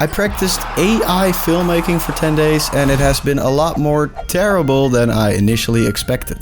I practiced AI filmmaking for 10 days and it has been a lot more terrible than I initially expected.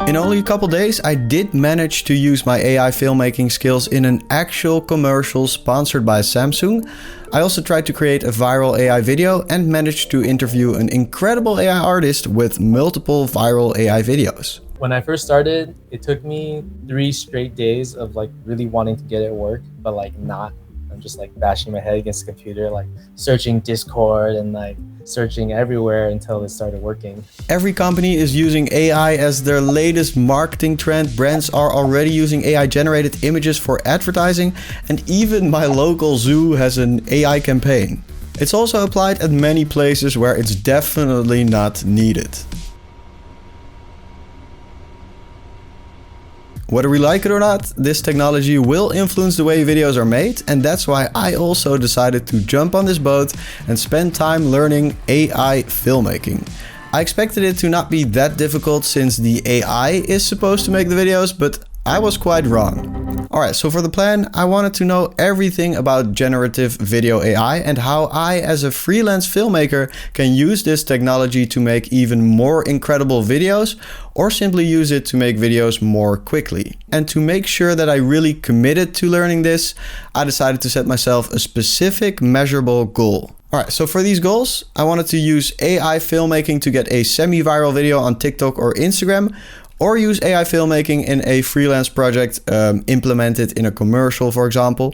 In only a couple days, I did manage to use my AI filmmaking skills in an actual commercial sponsored by Samsung. I also tried to create a viral AI video and managed to interview an incredible AI artist with multiple viral AI videos. When I first started, it took me 3 straight days of really wanting to get it work, but not. I'm just bashing my head against the computer, searching Discord and searching everywhere until it started working. Every company is using AI as their latest marketing trend. Brands are already using AI generated images for advertising, and even my local zoo has an AI campaign. It's also applied at many places where it's definitely not needed. Whether we like it or not, this technology will influence the way videos are made, and that's why I also decided to jump on this boat and spend time learning AI filmmaking. I expected it to not be that difficult since the AI is supposed to make the videos, but I was quite wrong. Alright, so for the plan, I wanted to know everything about generative video AI and how I, as a freelance filmmaker, can use this technology to make even more incredible videos, or simply use it to make videos more quickly. And to make sure that I really committed to learning this, I decided to set myself a specific measurable goal. Alright, so for these goals, I wanted to use AI filmmaking to get a semi-viral video on TikTok or Instagram, or use AI filmmaking in a freelance project, implement it in a commercial, for example.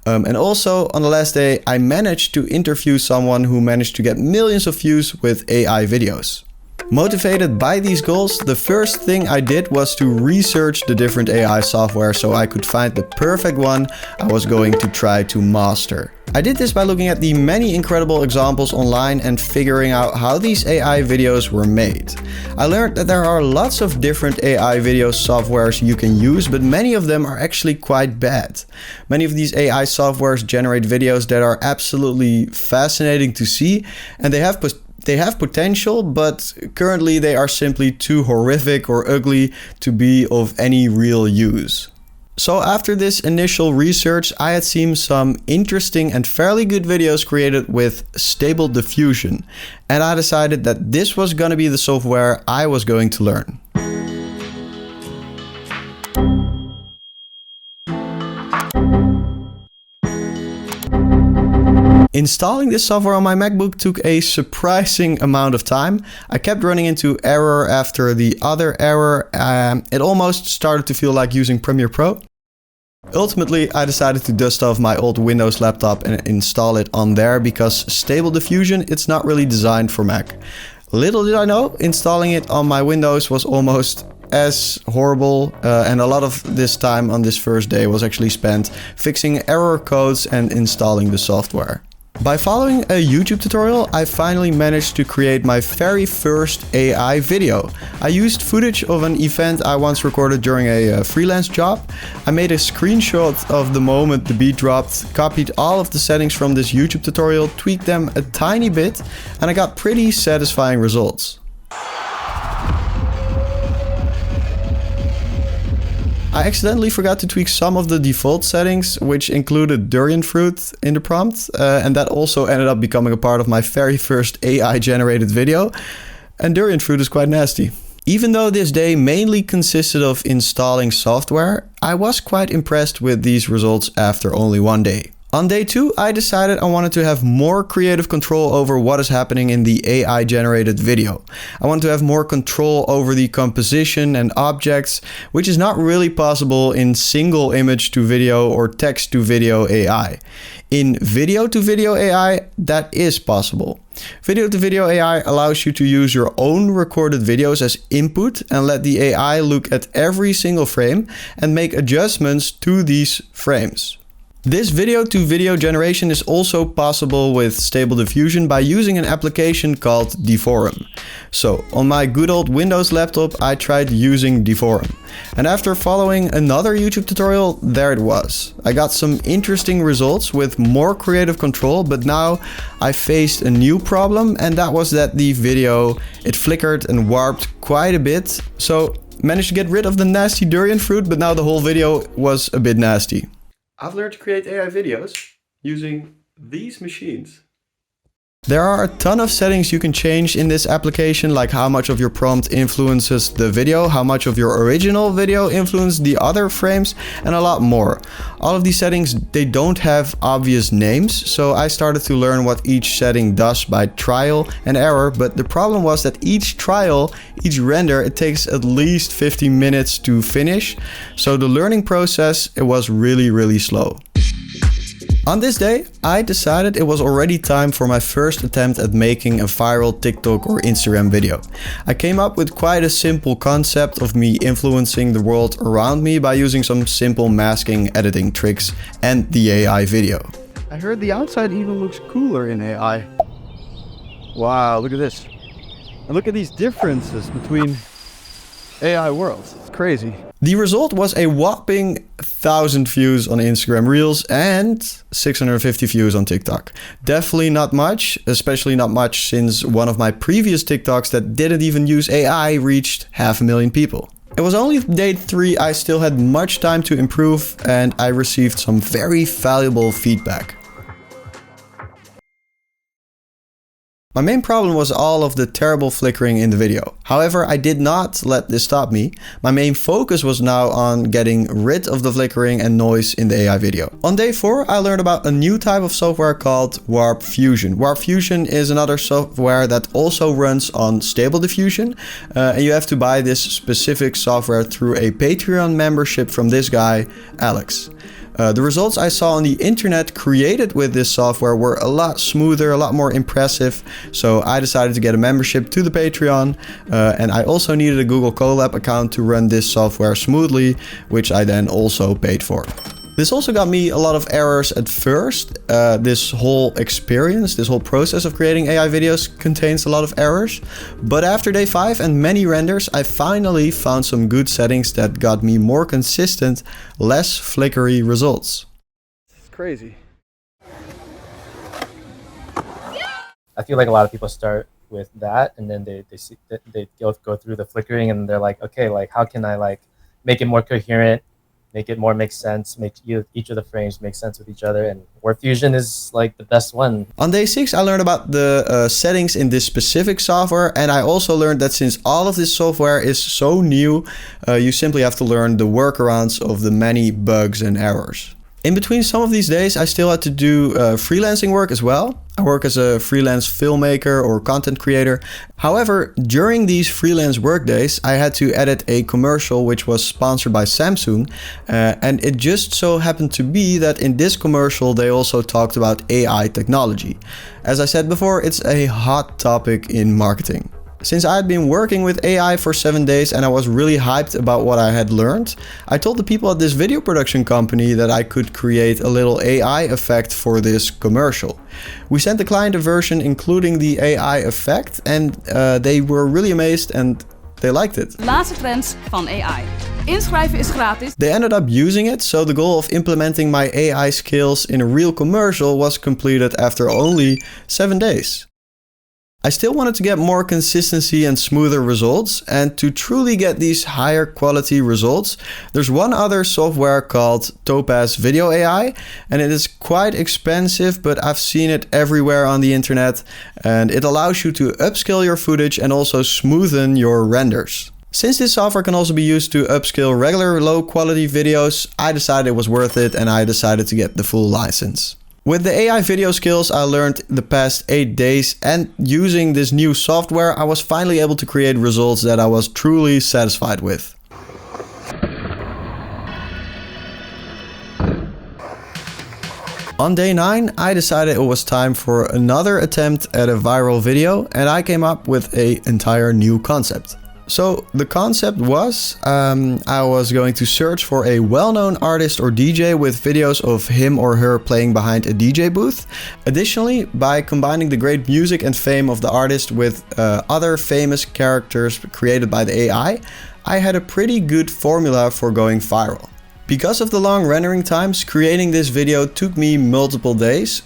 And also, on the last day, I managed to interview someone who managed to get millions of views with AI videos. Motivated by these goals, the first thing I did was to research the different AI software so I could find the perfect one I was going to try to master. I did this by looking at the many incredible examples online and figuring out how these AI videos were made. I learned that there are lots of different AI video softwares you can use, but many of them are actually quite bad. Many of these AI softwares generate videos that are absolutely fascinating to see, and they have potential, but currently they are simply too horrific or ugly to be of any real use. So after this initial research, I had seen some interesting and fairly good videos created with stable diffusion, and I decided that this was going to be the software I was going to learn. Installing this software on my MacBook took a surprising amount of time. I kept running into error after the other error. It almost started to feel like using Premiere Pro. Ultimately, I decided to dust off my old Windows laptop and install it on there because Stable Diffusion, it's not really designed for Mac. Little did I know, installing it on my Windows was almost as horrible, and a lot of this time on this first day was actually spent fixing error codes and installing the software. By following a YouTube tutorial, I finally managed to create my very first AI video. I used footage of an event I once recorded during a freelance job. I made a screenshot of the moment the beat dropped, copied all of the settings from this YouTube tutorial, tweaked them a tiny bit, and I got pretty satisfying results. I accidentally forgot to tweak some of the default settings, which included durian fruit in the prompt, and that also ended up becoming a part of my very first AI generated video, and durian fruit is quite nasty. Even though this day mainly consisted of installing software, I was quite impressed with these results after only one day. On day 2, I decided I wanted to have more creative control over what is happening in the AI generated video. I wanted to have more control over the composition and objects, which is not really possible in single image to video or text to video AI. In video to video AI, that is possible. Video to video AI allows you to use your own recorded videos as input and let the AI look at every single frame and make adjustments to these frames. This video-to-video generation is also possible with Stable Diffusion by using an application called Deforum. So, on my good old Windows laptop, I tried using Deforum. And after following another YouTube tutorial, there it was. I got some interesting results with more creative control, but now I faced a new problem, and that was that the video, it flickered and warped quite a bit. So, managed to get rid of the nasty durian fruit, but now the whole video was a bit nasty. I've learned to create AI videos using these machines. There are a ton of settings you can change in this application, like how much of your prompt influences the video, how much of your original video influences the other frames, and a lot more. All of these settings, they don't have obvious names, so I started to learn what each setting does by trial and error, but the problem was that each trial, each render, it takes at least 50 minutes to finish, so the learning process, it was really slow. On this day, I decided it was already time for my first attempt at making a viral TikTok or Instagram video. I came up with quite a simple concept of me influencing the world around me by using some simple masking editing tricks and the AI video. I heard the outside even looks cooler in AI. Wow, look at this. And look at these differences between AI worlds. It's crazy. The result was a whopping 1,000 views on Instagram Reels and 650 views on TikTok. Definitely not much, especially not much since one of my previous TikToks that didn't even use AI reached 500,000 people. It was only day 3 I still had much time to improve and I received some very valuable feedback. My main problem was all of the terrible flickering in the video. However, I did not let this stop me. My main focus was now on getting rid of the flickering and noise in the AI video. On day 4, I learned about a new type of software called Warp Fusion. Warp Fusion is another software that also runs on Stable Diffusion. And you have to buy this specific software through a Patreon membership from this guy, Alex. The results I saw on the internet created with this software were a lot smoother, a lot more impressive. So I decided to get a membership to the Patreon. And I also needed a Google Colab account to run this software smoothly, which I then also paid for. This also got me a lot of errors at first. This whole experience, this whole process of creating AI videos contains a lot of errors. But after day 5 and many renders, I finally found some good settings that got me more consistent, less flickery results. It's crazy. I feel like a lot of people start with that and then they go through the flickering and they're like, okay, like how can I like make it more coherent? Make it more make sense, make each of the frames make sense with each other, and Warp Fusion is like the best one. On day 6, I learned about the settings in this specific software, and I also learned that since all of this software is so new, you simply have to learn the workarounds of the many bugs and errors. In between some of these days, I still had to do freelancing work as well. I work as a freelance filmmaker or content creator. However, during these freelance work days, I had to edit a commercial which was sponsored by Samsung. And it just so happened to be that in this commercial, they also talked about AI technology. As I said before, it's a hot topic in marketing. Since I had been working with AI for 7 days and I was really hyped about what I had learned, I told the people at this video production company that I could create a little AI effect for this commercial. We sent the client a version including the AI effect and they were really amazed and they liked it. Laatste trends van AI. Inschrijven is gratis. They ended up using it, so the goal of implementing my AI skills in a real commercial was completed after only 7 days. I still wanted to get more consistency and smoother results, and to truly get these higher quality results, there's one other software called Topaz Video AI, and it is quite expensive, but I've seen it everywhere on the internet, and it allows you to upscale your footage and also smoothen your renders. Since this software can also be used to upscale regular low quality videos, I decided it was worth it and I decided to get the full license. With the AI video skills I learned the past 8 days and using this new software, I was finally able to create results that I was truly satisfied with. On day 9, I decided it was time for another attempt at a viral video and I came up with an entire new concept. So the concept was, I was going to search for a well-known artist or DJ with videos of him or her playing behind a DJ booth. Additionally, by combining the great music and fame of the artist with other famous characters created by the AI, I had a pretty good formula for going viral. Because of the long rendering times, creating this video took me multiple days.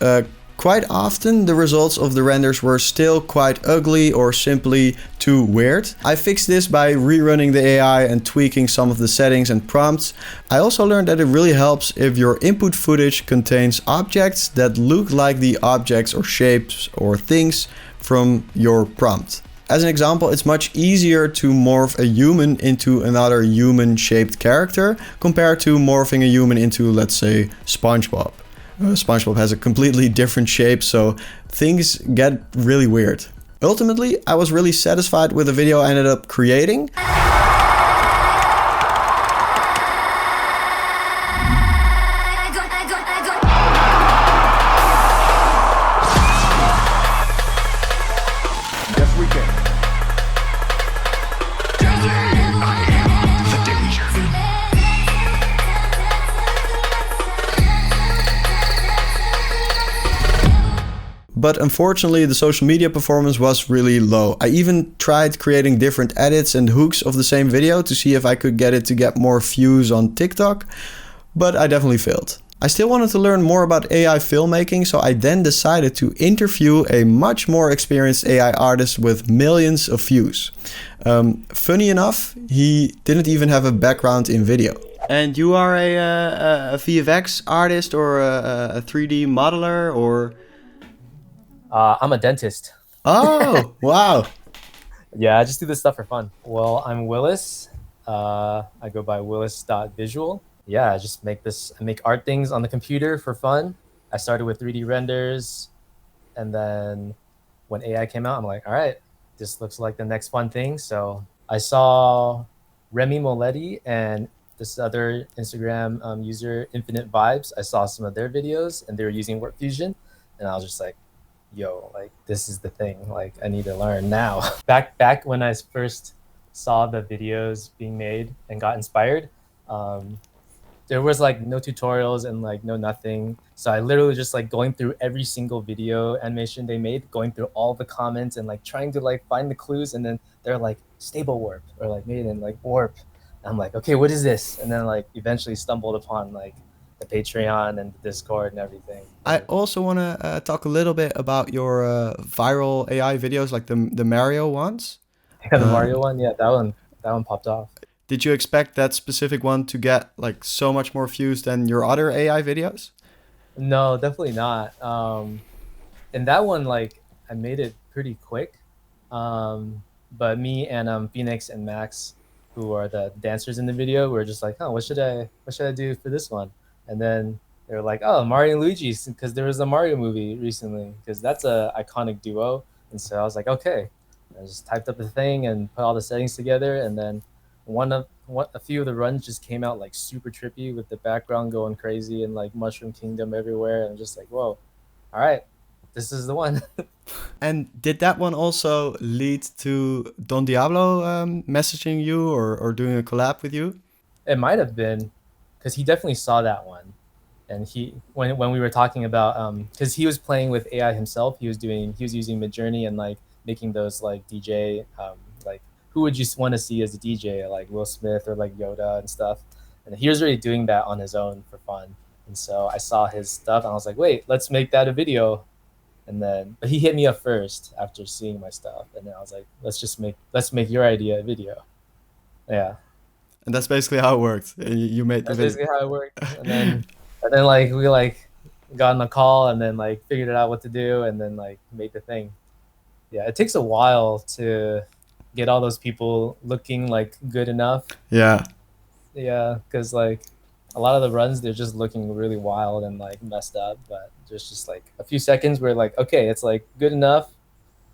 Quite often the results of the renders were still quite ugly or simply too weird. I fixed this by rerunning the AI and tweaking some of the settings and prompts. I also learned that it really helps if your input footage contains objects that look like the objects or shapes or things from your prompt. As an example, it's much easier to morph a human into another human-shaped character compared to morphing a human into, let's say, SpongeBob. SpongeBob has a completely different shape, so things get really weird. Ultimately, I was really satisfied with the video I ended up creating. Yes, we can. But unfortunately, the social media performance was really low. I even tried creating different edits and hooks of the same video to see if I could get it to get more views on TikTok, but I definitely failed. I still wanted to learn more about AI filmmaking, so I then decided to interview a much more experienced AI artist with millions of views. Funny enough, he didn't even have a background in video. And you are a VFX artist or a 3D modeler or... I'm a dentist. Oh, wow. Yeah, I just do this stuff for fun. Well, I'm Willis. I go by willis.visual. Yeah, I just I make art things on the computer for fun. I started with 3D renders, and then when AI came out, I'm like, all right, this looks like the next fun thing. So I saw Remy Moletti and this other Instagram user, Infinite Vibes. I saw some of their videos, and they were using Work Fusion, and I was just like, yo, like this is the thing, like I need to learn now. back when I first saw the videos being made and got inspired, there was like no tutorials and like no nothing. So I literally just like going through every single video animation they made, going through all the comments and like trying to like find the clues, and then they're like stable warp or like made in like warp. And I'm like, okay, what is this? And then like eventually stumbled upon like the Patreon and the Discord and everything. I also want to talk a little bit about your viral AI videos, like the Mario ones. Yeah, the Mario one, yeah, that one popped off. Did you expect that specific one to get like so much more views than your other AI videos? No, definitely not. And that one, like, I made it pretty quick. But me and Phoenix and Max, who are the dancers in the video, were just like, oh, what should I do for this one? And then they were like, oh, Mario and Luigi, because there was a Mario movie recently, because that's a iconic duo. And so I was like, okay. I just typed up the thing and put all the settings together, and then a few of the runs just came out like super trippy with the background going crazy and like Mushroom Kingdom everywhere. And I'm just like, whoa, all right, this is the one. And did that one also lead to Don Diablo messaging you or doing a collab with you? It might have been, because he definitely saw that one. And when we were talking about because he was playing with AI himself, he was using Midjourney and like making those like DJ like who would you want to see as a DJ, like Will Smith or like Yoda and stuff. And he was already doing that on his own for fun. And so I saw his stuff and I was like, wait, let's make that a video. And then but he hit me up first after seeing my stuff, and then I was like, let's make your idea a video. Yeah. And that's basically how it worked. You made the That's video. basically how it worked. And then like we like got on the call and then like figured out what to do and then like made the thing. Yeah, it takes a while to get all those people looking like good enough. Yeah. Yeah, because like a lot of the runs, they're just looking really wild and like messed up. But there's just like a few seconds where like, okay, it's like good enough,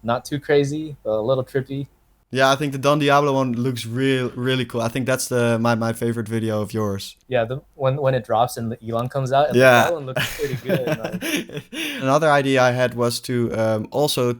not too crazy, but a little trippy. Yeah, I think the Don Diablo one looks really cool. I think that's my favorite video of yours. Yeah, when it drops and the Elon comes out, and Yeah. that one looks pretty good. Like, Another idea I had was to also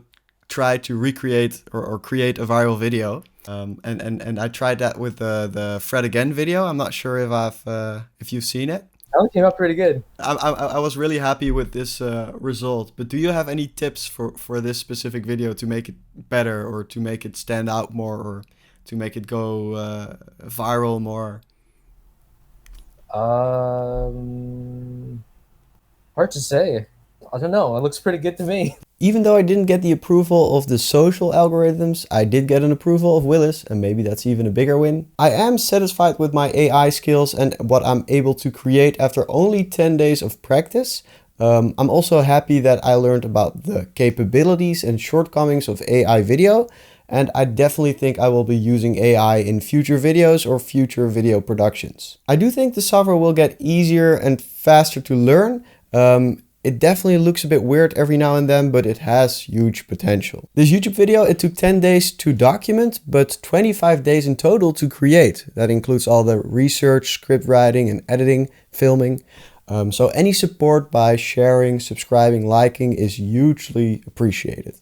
try to recreate or create a viral video. And I tried that with the Fred Again video. I'm not sure if you've seen it. that one came out pretty good. I was really happy with this result. But do you have any tips for this specific video to make it better or to make it stand out more or to make it go viral more? Hard to say. I don't know. It looks pretty good to me. Even though I didn't get the approval of the social algorithms, I did get an approval of Willis, and maybe that's even a bigger win. I am satisfied with my AI skills and what I'm able to create after only 10 days of practice. I'm also happy that I learned about the capabilities and shortcomings of AI video, and I definitely think I will be using AI in future videos or future video productions. I do think the software will get easier and faster to learn. It definitely looks a bit weird every now and then, but it has huge potential. This YouTube video, it took 10 days to document, but 25 days in total to create. That includes all the research, script writing, and editing, filming. So any support by sharing, subscribing, liking is hugely appreciated.